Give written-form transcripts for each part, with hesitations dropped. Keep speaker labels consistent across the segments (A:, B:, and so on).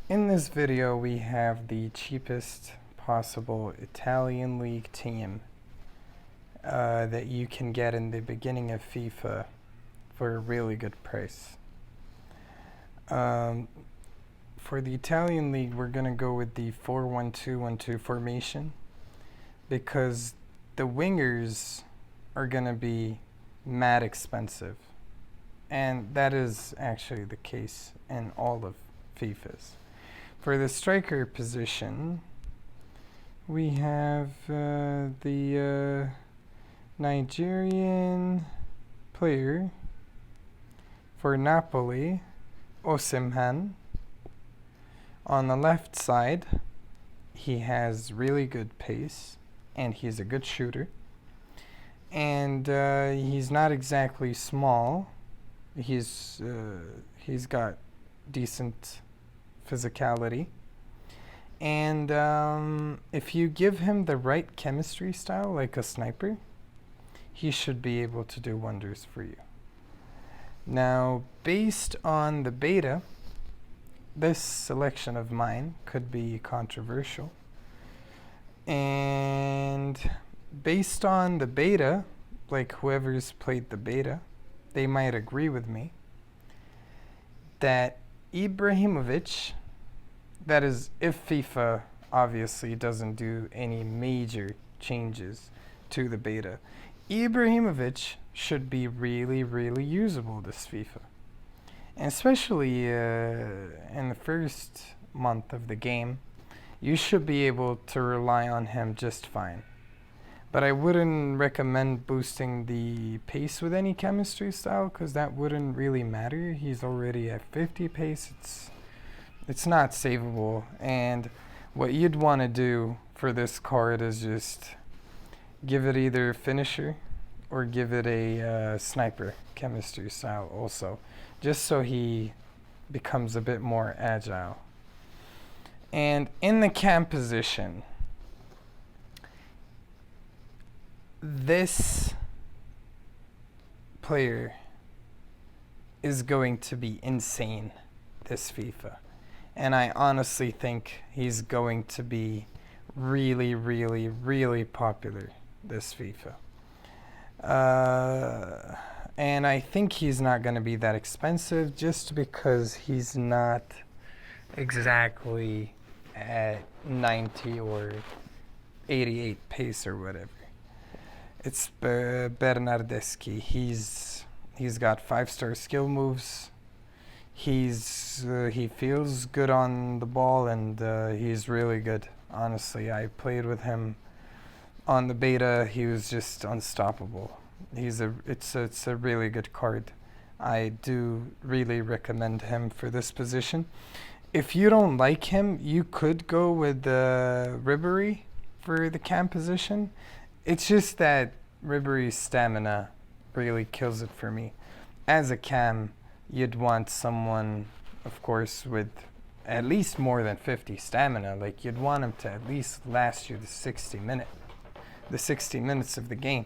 A: In this video, we have the cheapest possible Italian League team that you can get in the beginning of FIFA for a really good price. For the Italian League, we're going to go with the 4-1-2-1-2 formation because the wingers are going to be mad expensive. And that is actually the case in all of FIFA's. For the striker position, we have the Nigerian player for Napoli, Osimhen. On the left side, he has really good pace, and he's a good shooter. And he's not exactly small. He's got decent physicality, and if you give him the right chemistry style, like a sniper, he should be able to do wonders for you. Now, based on the beta, this selection of mine could be controversial, and based on the beta, like whoever's played the beta, they might agree with me that Ibrahimovic, that is if FIFA obviously doesn't do any major changes to the beta, Ibrahimovic should be really, really usable this FIFA. And especially in the first month of the game, you should be able to rely on him just fine. But I wouldn't recommend boosting the pace with any chemistry style because that wouldn't really matter. He's already at 50 pace. It's not savable. And what you'd want to do for this card is just give it either finisher or give it a sniper chemistry style also, just so he becomes a bit more agile. And in the cam position, this player is going to be insane this FIFA. And I honestly think he's going to be really, really, really popular this FIFA. And I think he's not going to be that expensive just because he's not exactly at 90 or 88 pace or whatever. It's Bernardeschi. He's got 5-star skill moves. He feels good on the ball, and he's really good. Honestly, I played with him on the beta. He was just unstoppable. It's a really good card. I do really recommend him for this position. If you don't like him, you could go with Ribery for the cam position. It's just that Ribery's stamina really kills it for me. As a cam, you'd want someone, of course, with at least more than 50 stamina. Like, you'd want him to at least last you the 60 minutes of the game.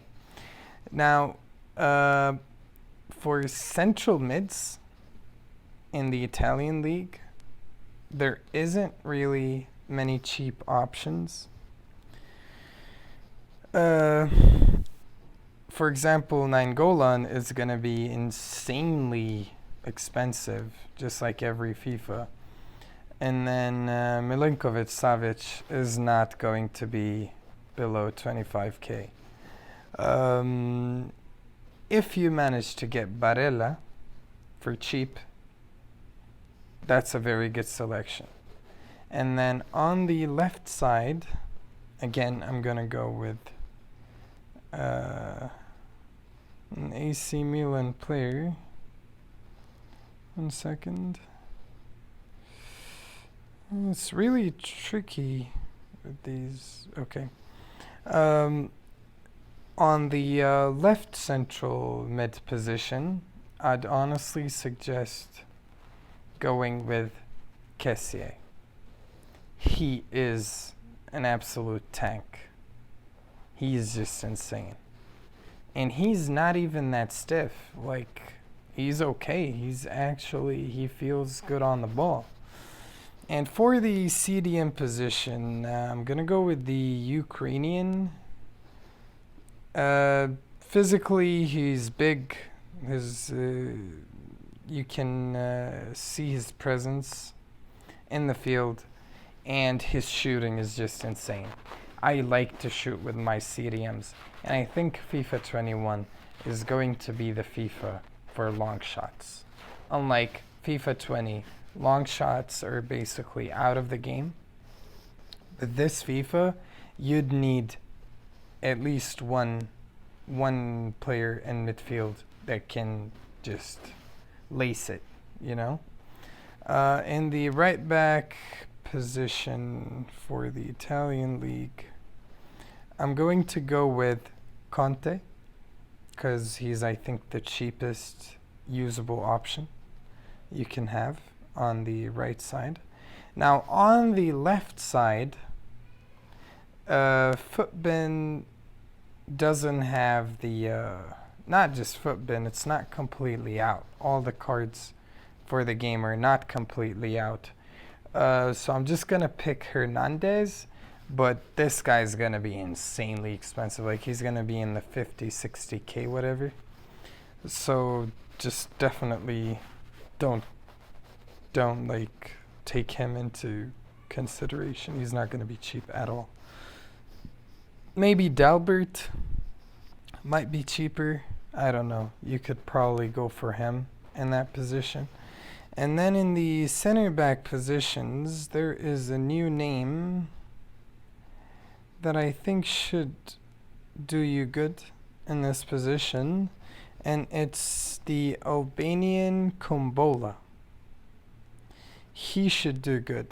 A: Now, for central mids in the Italian league, there isn't really many cheap options. For example, Nainggolan is going to be insanely expensive, just like every FIFA. And then Milinkovic-Savic is not going to be below 25k. If you manage to get Barella for cheap, that's a very good selection. And then on the left side, again, I'm going to go with an AC Milan player. 1 second. It's really tricky with these. Okay. On the left central mid position, I'd honestly suggest going with Kessie. He is an absolute tank. He's just insane. And he's not even that stiff. Like, he's okay. He feels good on the ball. And for the CDM position, I'm going to go with the Ukrainian. Physically, he's big. You can see his presence in the field, and his shooting is just insane. I like to shoot with my CDMs, and I think FIFA 21 is going to be the FIFA for long shots. Unlike FIFA 20, long shots are basically out of the game. With this FIFA, you'd need at least one player in midfield that can just lace it, you know? In the right back position for the Italian league, I'm going to go with Conte, because he's, I think, the cheapest usable option you can have on the right side. Now, on the left side, Footbin doesn't have the, not just Footbin, it's not completely out. All the cards for the game are not completely out. So I'm just going to pick Hernandez, but this guy's going to be insanely expensive. Like, he's going to be in the 50, 60K, whatever. So just definitely don't like take him into consideration. He's not going to be cheap at all. Maybe Dalbert might be cheaper. I don't know. You could probably go for him in that position. And then in the center back positions, there is a new name that I think should do you good in this position, and it's the Albanian Kumbola. He should do good.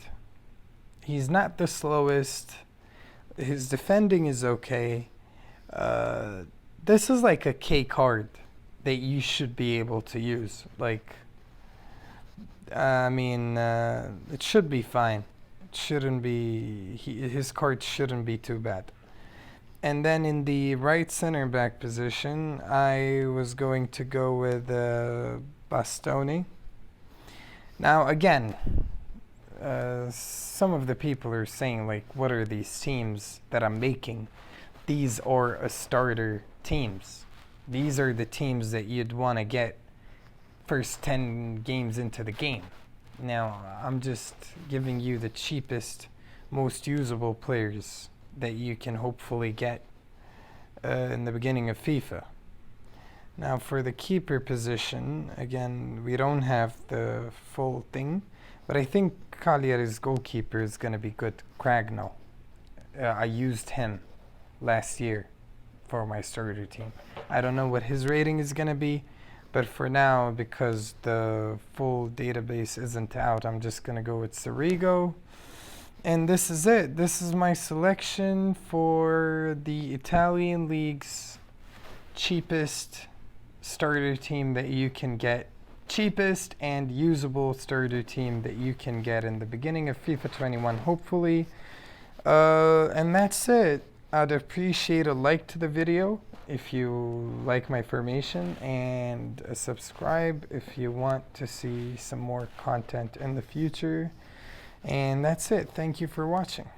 A: He's not the slowest. His defending is okay. This is like a K card that you should be able to use. Like, I mean, it should be fine. It shouldn't be, his card shouldn't be too bad. And then in the right center back position, I was going to go with Bastoni. Now, again, some of the people are saying, like, what are these teams that I'm making? These are a starter teams. These are the teams that you'd want to get first 10 games into the game. Now, I'm just giving you the cheapest, most usable players that you can hopefully get in the beginning of FIFA. Now, for the keeper position, again, we don't have the full thing, but I think Cagliari's goalkeeper is going to be good. Cragno. I used him last year for my starter team. I don't know what his rating is going to be, but for now, because the full database isn't out, I'm just going to go with Sirigo. And this is it. This is my selection for the Italian League's cheapest starter team that you can get. Cheapest and usable starter team that you can get in the beginning of FIFA 21, hopefully. And that's it. I'd appreciate a like to the video if you like my formation, and a subscribe if you want to see some more content in the future. And that's it. Thank you for watching.